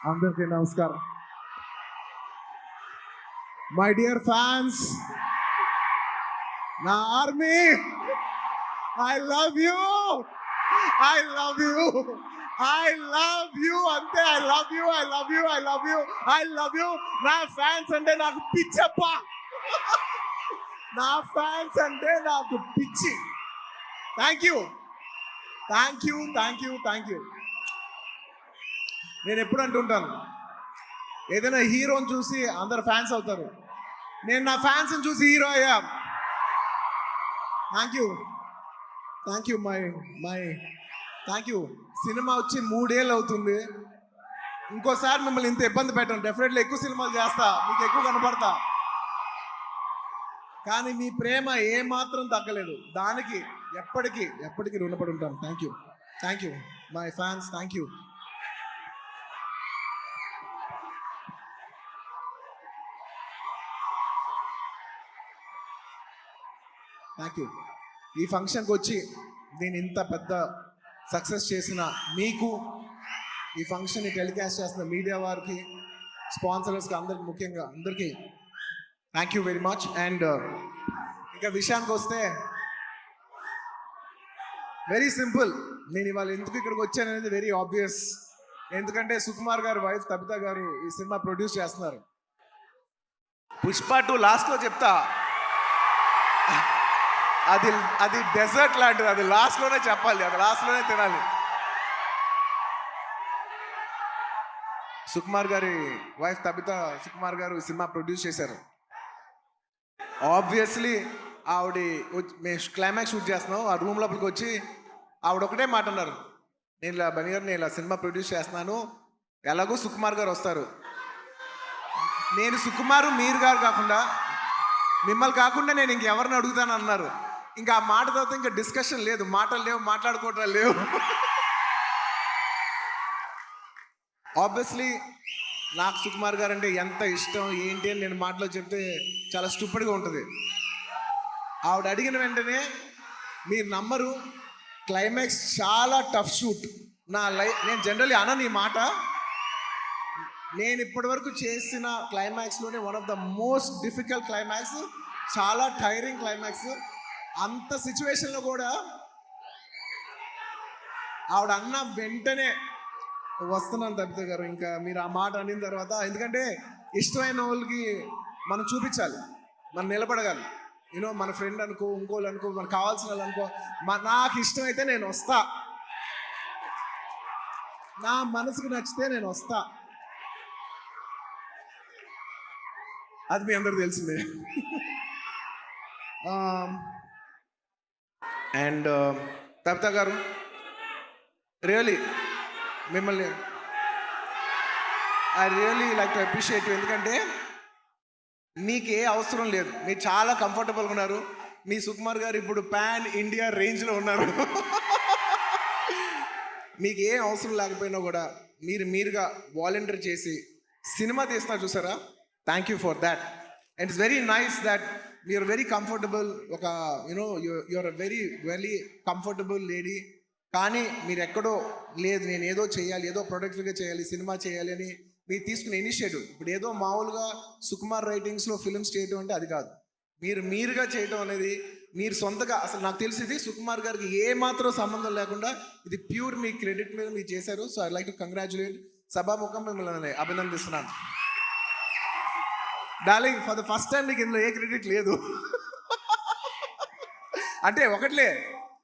అందరికీ నమస్కారం. My dear fans, నా army, I love you, I love you, I love you, అంతే. I love you, I love you, I love you, I love you. నా fans అంటే నాకు పిచ్చప్ప. నా ఫ్యాన్స్ అంటే నాకు పిచ్చి. Thank you, thank you, thank you, thank you. నేను ఎప్పుడు అంటుంటాను, ఏదైనా హీరోని చూసి అందరు ఫ్యాన్స్ అవుతారు. నేను నా ఫ్యాన్స్ని చూసి హీరో అయ్యా. Thank you, thank you, my thank you. Cinema వచ్చి 3 ఏళ్ళు అవుతుంది. ఇంకోసారి మిమ్మల్ని ఇంత ఇబ్బంది పెట్టను. డెఫినెట్లీ ఎక్కువ సినిమాలు చేస్తా, మీకు ఎక్కువ కనపడతా. కానీ మీ ప్రేమ ఏమాత్రం తగ్గలేదు. దానికి ఎప్పటికీ రుణపడి ఉంటాను. Thank you, thank you my fans, thank you. Thank you. ఈ ఫంక్షన్కి వచ్చి నేను ఇంత పెద్ద సక్సెస్ చేసిన మీకు, ఈ ఫంక్షన్ని టెలికాస్ట్ చేస్తున్న మీడియా వారికి, స్పాన్సర్స్కి, అందరికి, ముఖ్యంగా అందరికీ thank you very much. And ఇంకా విషయానికి వస్తే వెరీ సింపుల్. నేను ఇవాళ ఎందుకు ఇక్కడికి వచ్చాను అనేది వెరీ ఆబ్వియస్. ఎందుకంటే సుకుమార్ గారు వైఫ్ తబిత గారు ఈ సినిమా ప్రొడ్యూస్ చేస్తున్నారు. పుష్ప 2 లాస్ట్లో చెప్తా, అది డెజర్ట్ లాంటిది. అది లాస్ట్లోనే చెప్పాలి, అది లాస్ట్లోనే తినాలి. సుకుమార్ గారి వైఫ్ తబిత సుకుమార్ గారు ఈ సినిమా ప్రొడ్యూస్ చేశారు. ఆబ్వియస్లీ ఆవిడ మేము క్లైమాక్స్ షూట్ చేస్తున్నాం. ఆ రూమ్ లోపలికి వచ్చి ఆవిడ ఒకటే మాట అన్నారు, నేను ఇలా బనీ గారు, నేను ఇలా సినిమా ప్రొడ్యూస్ చేస్తున్నాను, ఎలాగో సుకుమార్ గారు వస్తారు, నేను సుకుమారు మీరు గారు కాకుండా, మిమ్మల్ని కాకుండా నేను ఇంకెవరిని అడుగుతాను అన్నారు. ఇంకా ఆ మాట తర్వాత ఇంకా డిస్కషన్ లేదు, మాటలు లేవు, మాట్లాడుకోవటాలు లేవు. ఆబ్వియస్లీ నాకు సుకుమార్ గారు అంటే ఎంత ఇష్టం ఏంటి అని నేను మాటలో చెప్తే చాలా స్టూపిడ్గా ఉంటుంది. ఆవిడ అడిగిన వెంటనే మీరు నమ్మరు, క్లైమాక్స్ చాలా టఫ్ షూట్. నేను జనరల్లీ అనను ఈ మాట. నేను ఇప్పటి వరకు చేసిన క్లైమాక్స్లోనే one of the most difficult climax, చాలా టైరింగ్ క్లైమాక్స్. అంత సిచ్యువేషన్లో కూడా ఆవిడ అన్న వెంటనే వస్తున్నాను తబిత గారు, ఇంకా మీరు ఆ మాట అనిన తర్వాత, ఎందుకంటే ఇష్టమైన వాళ్ళకి మనం చూపించాలి, మనం నిలబడగాలి. యూనో మన ఫ్రెండ్ అనుకో, ఇంకోళ్ళు అనుకో, మనకు కావాల్సిన వాళ్ళు అనుకో, నాకు ఇష్టమైతే నేను వస్తా, నా మనసుకు నచ్చితే నేను వస్తా. అది మీ అందరికి తెలిసిందే. అండ్ తబిత గారు, రియలీ మిమ్మల్ని I really like to appreciate you. ఎందుకంటే మీకు ఏ అవసరం లేదు, మీరు చాలా కంఫర్టబుల్గా ఉన్నారు. మీ సుకుమార్ గారు ఇప్పుడు పాన్ ఇండియా రేంజ్లో ఉన్నారు. మీకు ఏ అవసరం లేకపోయినా కూడా మీరుగా వాలంటీర్ చేసి సినిమా తీస్తున్నారు చూసారా, thank you for that. And it's very nice that you are very comfortable. ఒక యూఆర్ వెరీ కంఫర్టబుల్ లేడీ. కానీ మీరు ఎక్కడో లేదు, నేను ఏదో చేయాలి, ఏదో ప్రొడక్టివ్గా చేయాలి, సినిమా చేయాలి అని మీరు తీసుకునే ఇనిషియేటివ్. ఇప్పుడు ఏదో మామూలుగా సుకుమార్ రైటింగ్స్లో ఫిల్మ్స్ చేయడం అంటే అది కాదు. మీరుగా చేయడం అనేది, మీరు సొంతగా, అసలు నాకు తెలిసింది సుకుమార్ గారికి ఏ మాత్రం సంబంధం లేకుండా ఇది ప్యూర్ మీ క్రెడిట్ మీద మీరు చేశారు. So I like to congratulate. సభాముఖం మిమ్మల్ని అభినందిస్తున్నాను. Darling, for the first time నీకు ఇందులో ఏ క్రెడిట్ లేదు. అంటే ఒకట్లే,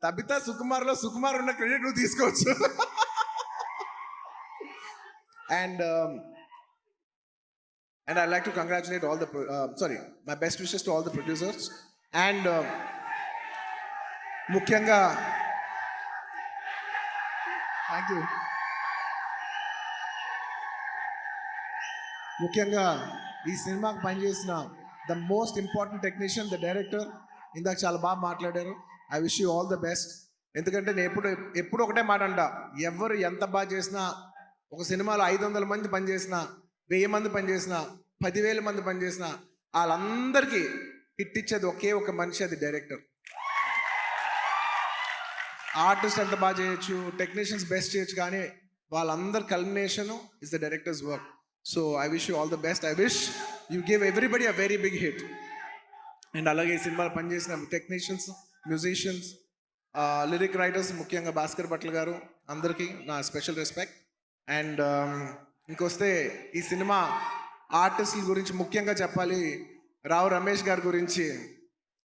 తబిత సుకుమార్లో సుకుమార్ ఉన్న క్రెడిట్ నువ్వు తీసుకోవచ్చు. And I like to congratulate all the my best wishes to all the producers. And ముఖ్యంగా థ్యాంక్ యూ. ముఖ్యంగా ఈ సినిమాకి పనిచేసిన the most important technician, the director, ఇందాక చాలా బాగా మాట్లాడారు. I wish you all the best. ఎందుకంటే నేను ఎప్పుడు ఒకటే మాట అంట, ఎవరు ఎంత బాగా చేసినా, ఒక సినిమాలో 500 మంది పనిచేసినా, 1000 మంది పనిచేసినా, 10,000 మంది పనిచేసినా, వాళ్ళందరికీ హిట్ ఇచ్చేది ఒకే ఒక మనిషి, అది డైరెక్టర్. ఆర్టిస్ట్ ఎంత బాగా చేయొచ్చు, టెక్నీషియన్స్ బెస్ట్ చేయొచ్చు, కానీ వాళ్ళందరి culmination is the director's work. So I wish you all the best. I wish you give everybody a very big hit. And అలాగే ఈ సినిమాలో పనిచేసిన టెక్నీషియన్స్, మ్యూజిషియన్స్, లిరిక్ రైటర్స్, ముఖ్యంగా భాస్కర్ భట్ల గారు, అందరికీ నా స్పెషల్ రెస్పెక్ట్. అండ్ ఇంకొస్తే ఈ సినిమా ఆర్టిస్టుల గురించి ముఖ్యంగా చెప్పాలి. రావు రమేష్ గారి గురించి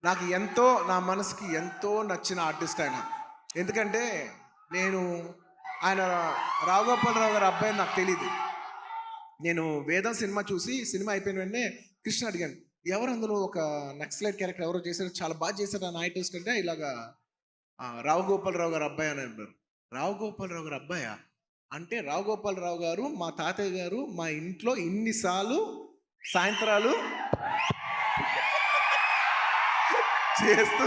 నాకు ఎంతో, నా మనసుకి ఎంతో నచ్చిన ఆర్టిస్ట్ ఆయన. ఎందుకంటే ఆయన రావు గోపాలరావు గారి అబ్బాయి నాకు తెలియదు. నేను వేదం సినిమా చూసి సినిమా అయిపోయిన వెంటనే కృష్ణ అడిగాను, ఎవరు అందులో ఒక నక్సలైట్ క్యారెక్టర్ ఎవరో చేశారు, చాలా బాగా చేశారు ఆ ఆర్టిస్ట్ అంటే, ఇలాగా రావు గోపాలరావు గారు అబ్బాయి అని అన్నారు. రావు గోపాలరావు గారు అబ్బాయా అంటే, రావు గోపాలరావు గారు మా తాతయ్య గారు మా ఇంట్లో ఇన్నిసార్లు సాయంత్రాలు చేస్తూ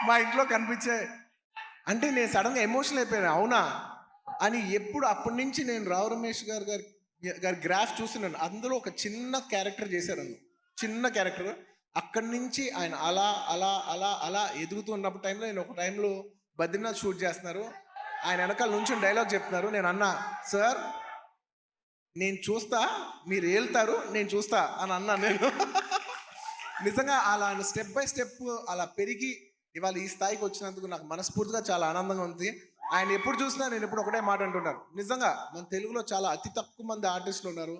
మా ఇంట్లో కనిపించే అంటే నేను సడన్గా ఎమోషనల్ అయిపోయాను. అవునా అని ఎప్పుడు అప్పటి నుంచి నేను రావు రమేష్ గారి గ్రాఫ్ చూస్తున్నాను. అందులో ఒక చిన్న క్యారెక్టర్ చేశారు, చిన్న క్యారెక్టర్. అక్కడి నుంచి ఆయన అలా అలా అలా అలా ఎదుగుతూ ఉన్నప్పుడు టైంలో, నేను ఒక టైంలో బద్రీనాథ్ షూట్ చేస్తున్నారు, ఆయన వెనకాల నుంచి డైలాగ్ చెప్తున్నారు. నేను అన్నా, సార్ నేను చూస్తా, మీరు వెళ్తారు, నేను చూస్తా అని అన్నాను నేను. నిజంగా అలా స్టెప్ బై స్టెప్ అలా పెరిగి ఇవాళ ఈ స్థాయికి వచ్చినందుకు నాకు మనస్ఫూర్తిగా చాలా ఆనందంగా ఉంది. ఆయన ఎప్పుడు చూసినా నేను ఎప్పుడు ఒకటే మాట అంటున్నాను, నిజంగా మన తెలుగులో చాలా అతి తక్కువ మంది ఆర్టిస్టులు ఉన్నారు.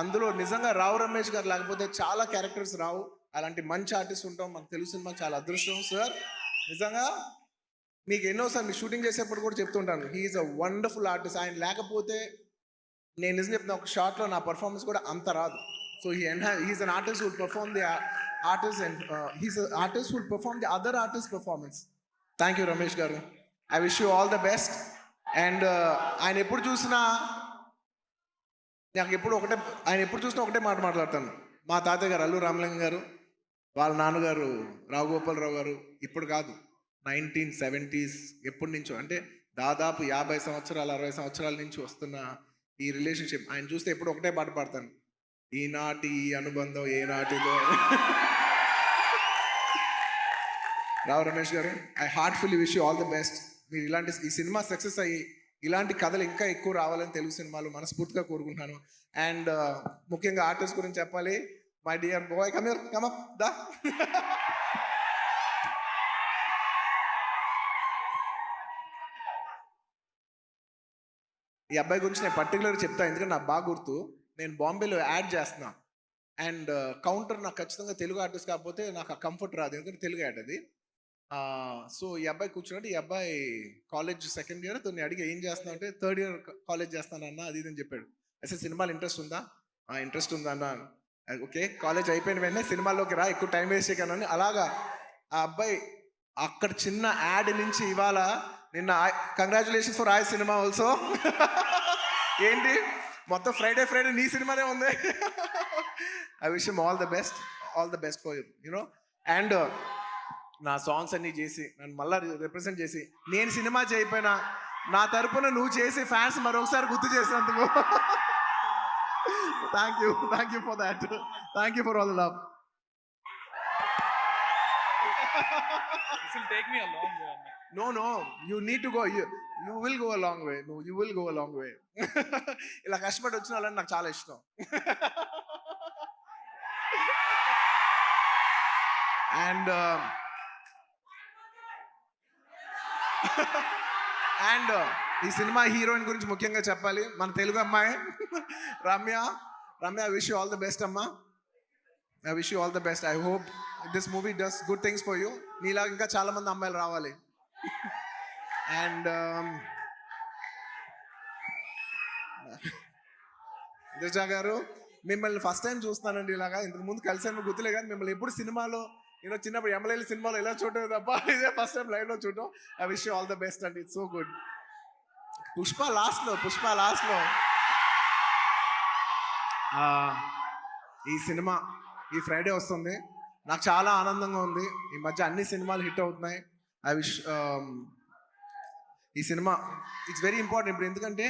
అందులో నిజంగా రావు రమేష్ గారు లేకపోతే చాలా క్యారెక్టర్స్ రావు. అలాంటి మంచి ఆర్టిస్ట్ ఉంటాం మన తెలుగు సినిమా, చాలా అదృష్టం సార్. నిజంగా మీకు ఎన్నోసార్లు మీ షూటింగ్ చేసేప్పుడు కూడా చెప్తుంటాను, హీఈస్ అ వండర్ఫుల్ ఆర్టిస్ట్. ఆయన లేకపోతే నేను నిజం చెప్తున్నా, ఒక షార్ట్లో నా పర్ఫార్మెన్స్ కూడా అంత రాదు. So he is an artist who'll perform the artist and he's artist who'll perform the other artist performance. Thank you Ramesh garu. I wish you all the best. And ఆయన ఎప్పుడు చూసినా ఒకటే మాట మాట్లాడతాను. మా తాతయ్య గారు అల్లు రామలింగం గారు, వాళ్ళ నాన్నగారు రావు గోపాలరావు గారు, ఇప్పుడు కాదు 1970s ఎప్పటి నుంచో, అంటే దాదాపు 50 సంవత్సరాలు 60 సంవత్సరాల నుంచి వస్తున్న ఈ రిలేషన్షిప్. ఆయన చూస్తే ఎప్పుడు ఒకటే పాట పాడతాను, ఈనాటి ఈ అనుబంధం ఏనాటిదో. Rao Ramesh garu, I heartfully wish you all the best. మీరు ఈ సినిమా సక్సెస్ అయ్యి ఇలాంటి కథలు ఇంకా ఎక్కువ రావాలని తెలుగు సినిమాలు మనస్ఫూర్తిగా కోరుకుంటున్నాను. అండ్ ముఖ్యంగా ఆర్టిస్ట్ గురించి చెప్పాలి. My dear boy, come here, come up, దా. ఈ అబ్బాయి గురించి నేను పర్టికులర్గా చెప్తాను, ఎందుకంటే నాకు బాగా గుర్తు. నేను బాంబేలో యాడ్ చేస్తున్నా అండ్ కౌంటర్ నాకు ఖచ్చితంగా తెలుగు ఆర్టిస్ట్ కాకపోతే నాకు ఆ కంఫర్ట్ రాదు, ఎందుకంటే తెలుగు యాడ్ అది. సో ఈ అబ్బాయి కూర్చున్నట్టు, ఈ అబ్బాయి కాలేజ్ సెకండ్ ఇయర్. తను అడిగి ఏం చేస్తున్నావు అంటే, థర్డ్ ఇయర్ కాలేజ్ చేస్తానన్నా అది అని చెప్పాడు. అసలు సినిమాలు ఇంట్రెస్ట్ ఉందా? ఇంట్రెస్ట్ ఉందా అన్న. ఓకే, కాలేజ్ అయిపోయిన వెంటనే సినిమాల్లోకి రా, ఎక్కువ టైం వేస్ట్ చేయకనని. అలాగా ఆ అబ్బాయి అక్కడ చిన్న యాడ్ నుంచి ఇవాళ నిన్న కంగ్రాచులేషన్స్ ఫర్ ఆయ్ సినిమా ఆల్సో. ఏంటి మొత్తం ఫ్రైడే నీ సినిమానే ఉంది. I wish him all the best for you know. And నా సాంగ్స్ అన్నీ చేసి నన్ను మళ్ళీ రిప్రజెంట్ చేసి, నేను సినిమా చేయకపోయినా నా తరపున నువ్వు చేసి ఫ్యాన్స్ మరొకసారి గుర్తు చేసినందుకు thank you for that. Thank you for all the love. This will take me a long way. No, you need to go. You will go a long way. No, you will go a long way. ఇలా కష్టపడి వచ్చిన వాళ్ళని నాకు చాలా ఇష్టం. And ఈ cinema heroine గురించి ముఖ్యంగా చెప్పాలి. మన తెలుగు అమ్మాయి Ramya. I wish you all the best అమ్మా. I wish you all the best. I hope this movie does good things for you. నీలాగా ఇంకా చాలా మంది అమ్మాయిలు రావాలి. అండ్ దిశా గారు, మిమ్మల్ని ఫస్ట్ టైం చూస్తున్నానండి. ఇలాగా ఇంతకు ముందు కలిసాను గుర్తులే, కానీ మిమ్మల్ని ఎప్పుడు సినిమాలో, నేను చిన్నప్పుడు ఎమ్మెల్యేల సినిమాలో ఇలా చూడటం తప్ప ఇదే ఫస్ట్ టైం లైవ్లో చూడటం. I wish you all the best అండి. It's so good. పుష్ప లాస్ట్లో ఈ సినిమా ఈ ఫ్రైడే వస్తుంది. నాకు చాలా ఆనందంగా ఉంది. ఈ మధ్య అన్ని సినిమాలు హిట్ అవుతున్నాయి. ఐ విష్ ఈ సినిమా ఇట్స్ వెరీ ఇంపార్టెంట్ ఇప్పుడు, ఎందుకంటే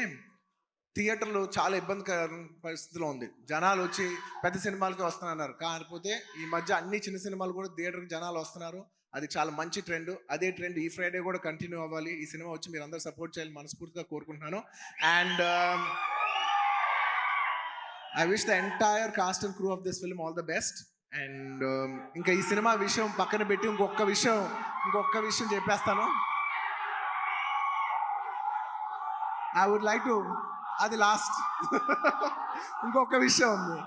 థియేటర్లు చాలా ఇబ్బందికర పరిస్థితిలో ఉంది. జనాలు వచ్చి పెద్ద సినిమాలకి వస్తున్నారు, కాకపోతే ఈ మధ్య అన్ని చిన్న సినిమాలు కూడా థియేటర్కి జనాలు వస్తున్నారు. అది చాలా మంచి ట్రెండ్. అదే ట్రెండ్ ఈ ఫ్రైడే కూడా కంటిన్యూ అవ్వాలి. ఈ సినిమా వచ్చి మీరు అందరూ సపోర్ట్ చేయాలని మనస్ఫూర్తిగా కోరుకుంటున్నాను. And I wish the entire cost and crew of this film all the best. And ఇంకా ఈ సినిమా విషయం పక్కన పెట్టి ఇంకొక విషయం చెప్పేస్తాను. ఐ వుడ్ లైక్ టు, అది లాస్ట్. ఇంకొక విషయం ఉంది.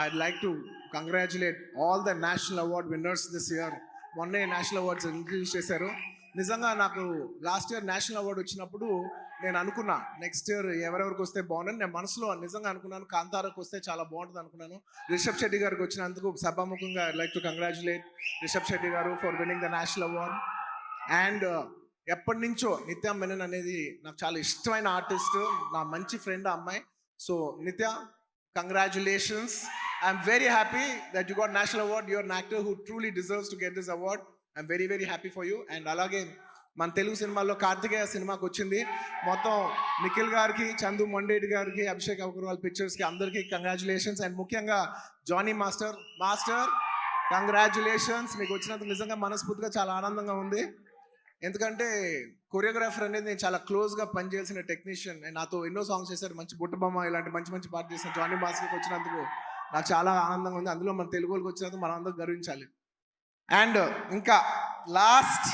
I'd like to congratulate all the national award winners this year. మొన్నే నేషనల్ అవార్డ్స్ ఇంట్రడ్యూస్ చేశారు. నిజంగా నాకు లాస్ట్ ఇయర్ నేషనల్ అవార్డు వచ్చినప్పుడు నేను అనుకున్నా నెక్స్ట్ ఇయర్ ఎవరెవరికి వస్తే బాగుందని నేను మనసులో నిజంగా అనుకున్నాను. కాంతారాకు వస్తే చాలా బాగుంటుంది అనుకున్నాను. రిషబ్ శెట్టి గారికి వచ్చినందుకు సభాముఖంగా I like to congratulate Rishab Shetty garu for winning the national award. And ఎప్పటి నుంచో నిత్య మెనన్ అనేది నాకు చాలా ఇష్టమైన ఆర్టిస్ట్, నా మంచి ఫ్రెండ్ ఆ అమ్మాయి. సో నిత్య, congratulations. I'm very happy that you got national award. You're an actor who truly deserves to get this award. I'm very very happy for you. And అలాగే మన తెలుగు సినిమాల్లో కార్తికేయ సినిమాకి వచ్చింది. మొత్తం నిఖిల్ గారికి, చందు మొండేటి గారికి, అభిషేక్ అగర్వాల్ పిక్చర్స్కి అందరికీ కంగ్రాచులేషన్స్. అండ్ ముఖ్యంగా జానీ మాస్టర్ కంగ్రాచులేషన్స్. మీకు వచ్చినందుకు నిజంగా మనస్ఫూర్తిగా చాలా ఆనందంగా ఉంది. ఎందుకంటే కొరియోగ్రాఫర్ అనేది నేను చాలా క్లోజ్గా పనిచేయాల్సిన టెక్నీషియన్. నాతో ఎన్నో సాంగ్స్ చేశారు, మంచి బుట్టబొమ్మ ఇలాంటి మంచి పాట చేసిన జానీ మాస్టర్కి వచ్చినందుకు నాకు చాలా ఆనందంగా ఉంది. అందులో మన తెలుగు వాళ్ళకి వచ్చినందుకు మనం అందరూ గర్వించాలి. అండ్ ఇంకా లాస్ట్,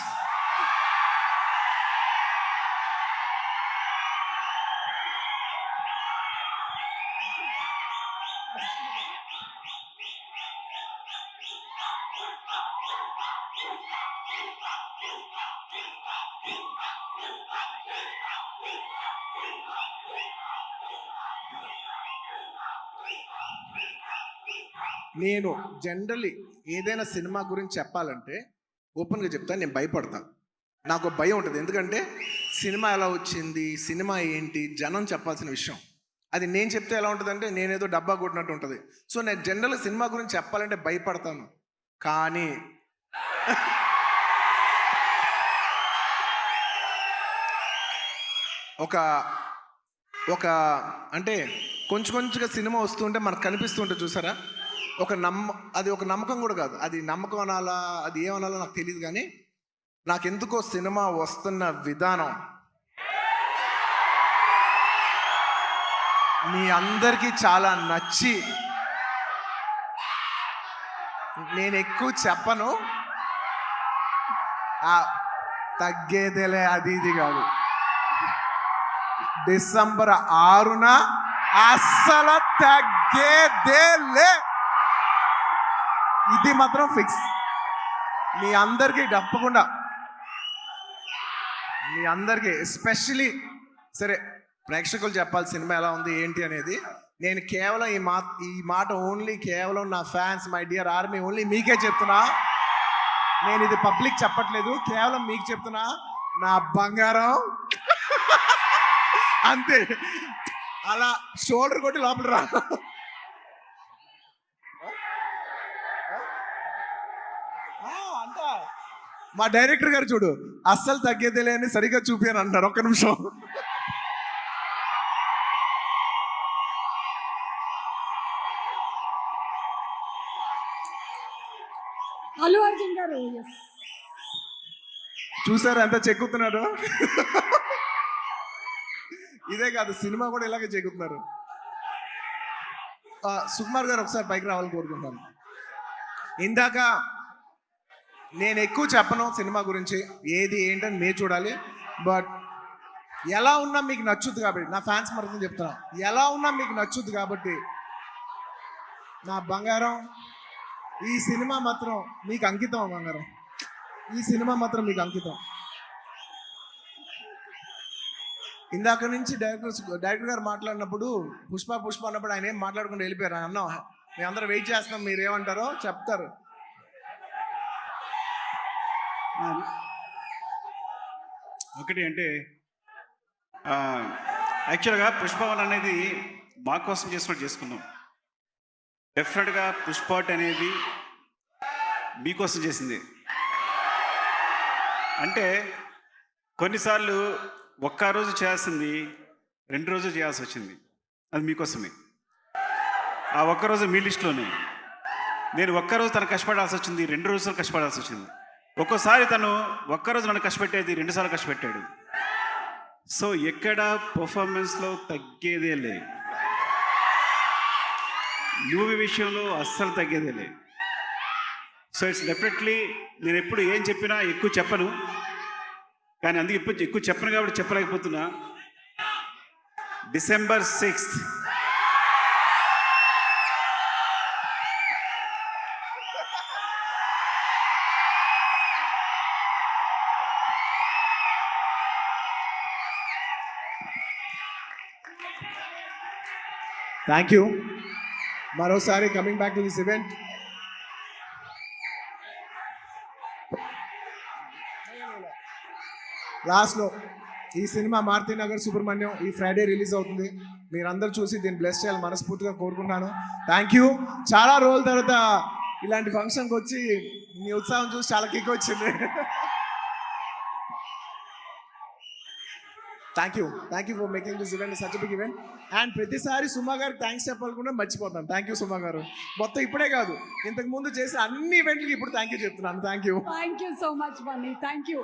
నేను జనరల్లీ ఏదైనా సినిమా గురించి చెప్పాలంటే ఓపెన్గా చెప్తాను, నేను భయపడతాను. నాకు భయం ఉంటుంది. ఎందుకంటే సినిమా ఎలా వచ్చింది, సినిమా ఏంటి, జనం చెప్పాల్సిన విషయం. అది నేను చెప్తే ఎలా ఉంటుందంటే నేనేదో డబ్బా కొట్టినట్టు ఉంటుంది. సో నేను జనరల్గా సినిమా గురించి చెప్పాలంటే భయపడతాను. కానీ ఒక అంటే కొంచెంగా సినిమా వస్తుంటే మనకు కనిపిస్తుంటే చూసారా, అది ఒక నమ్మకం కూడా కాదు. అది నమ్మకం అనాలా, అది ఏమనాలో నాకు తెలియదు. కానీ నాకెందుకో సినిమా వస్తున్న విధానం మీ అందరికీ చాలా నచ్చి, నేను ఎక్కువ చెప్పను, తగ్గేదేలే అది ఇది కాదు. డిసెంబర్ 6న అస్సలు తగ్గేదేలే, ఇది మాత్రం ఫిక్స్. మీ అందరికీ తప్పకుండా, మీ అందరికీ ఎస్పెషలీ సరే ప్రేక్షకులు చెప్పాలి సినిమా ఎలా ఉంది ఏంటి అనేది. నేను కేవలం ఈ మాట ఓన్లీ కేవలం నా fans, my dear army, only మీకే చెప్తున్నా. నేను ఇది పబ్లిక్ చెప్పట్లేదు, కేవలం మీకు చెప్తున్నా. నా బంగారం అంతే, అలా షోల్డర్ కొట్టి లోపల రా. అంతా మా డైరెక్టర్ గారు చూడు, అస్సలు తగ్గేదేలే అని సరిగ్గా చూపాను అంటారు. ఒక్క నిమిషం. అల్లు అర్జున్ గారు చూసారు ఎంత చెక్కుతున్నాడు. ఇదే కాదు, సినిమా కూడా ఇలాగే చెక్కుతున్నారు. సుకుమార్ గారు ఒకసారి పైకి రావాలని కోరుకుంటాను. ఇందాక నేను ఎక్కువ చెప్పను సినిమా గురించి, ఏది ఏంటని మీరు చూడాలి. బట్ ఎలా ఉన్నా మీకు నచ్చుద్ది కాబట్టి, నా ఫ్యాన్స్ మరొక చెప్తున్నా, ఎలా ఉన్నా మీకు నచ్చుద్ది కాబట్టి నా బంగారం, ఈ సినిమా మాత్రం మీకు అంకితం. బంగారం, ఈ సినిమా మాత్రం మీకు అంకితం. ఇందాక నుంచి డైరెక్టర్ గారు మాట్లాడినప్పుడు పుష్ప అన్నప్పుడు ఆయన ఏం మాట్లాడుకుంటూ వెళ్ళిపోయారు. అన్న మేము అందరూ వెయిట్ చేస్తున్నాం, మీరు ఏమంటారో చెప్తారు. ఒకటి అంటే యాక్చువల్గా పుష్పవన్ అనేది మా కోసం చేసినట్టు చేసుకున్నాం. డెఫినెట్గా పుష్పట్ అనేది మీకోసం చేసింది. అంటే కొన్నిసార్లు ఒక్క రోజు చేయాల్సింది 2 రోజులు చేయాల్సి వచ్చింది. అది మీకోసమే. ఆ ఒక్కరోజు మీ లిస్టులోనే. నేను ఒక్కరోజు తను కష్టపడాల్సి వచ్చింది, 2 రోజులు కష్టపడాల్సి వచ్చింది. ఒక్కోసారి తను ఒక్కరోజు నన్ను కష్టపెట్టేది 2 సార్లు కష్టపెట్టాడు. సో ఎక్కడ పర్ఫార్మెన్స్లో తగ్గేదే లే, మూవీ విషయంలో అస్సలు తగ్గేదే లే. సో ఇట్స్ డెఫినెట్లీ నేను ఎప్పుడు ఏం చెప్పినా ఎక్కువ చెప్పను, కానీ అందుకే ఇప్పుడు ఎక్కువ చెప్పను కాబట్టి చెప్పలేకపోతున్నా. December 6th thank you. మరోసారి coming back to this event, లాస్ట్లో ఈ సినిమా మారుతినగర్ సుబ్రహ్మణ్యం ఈ ఫ్రైడే రిలీజ్ అవుతుంది. మీరందరూ చూసి దీన్ని బ్లెస్ చేయాలి మనస్ఫూర్తిగా కోరుకుంటున్నాను. Thank you. చాలా రోజుల తర్వాత ఇలాంటి ఫంక్షన్కి వచ్చి మీ ఉత్సాహం చూసి చాలా కిక్ వచ్చింది. Thank you for making this event such big event. And ప్రతిసారి సుమా గారికి థ్యాంక్స్ చెప్పాలనుకుంటే మర్చిపోతాను. థ్యాంక్ యూ సుమా గారు. మొత్తం ఇప్పుడే కాదు, ఇంతకు ముందు చేసిన అన్ని ఈవెంట్లకి ఇప్పుడు థ్యాంక్ యూ చెప్తున్నాను. Thank you thank you so much Bunny, thank you.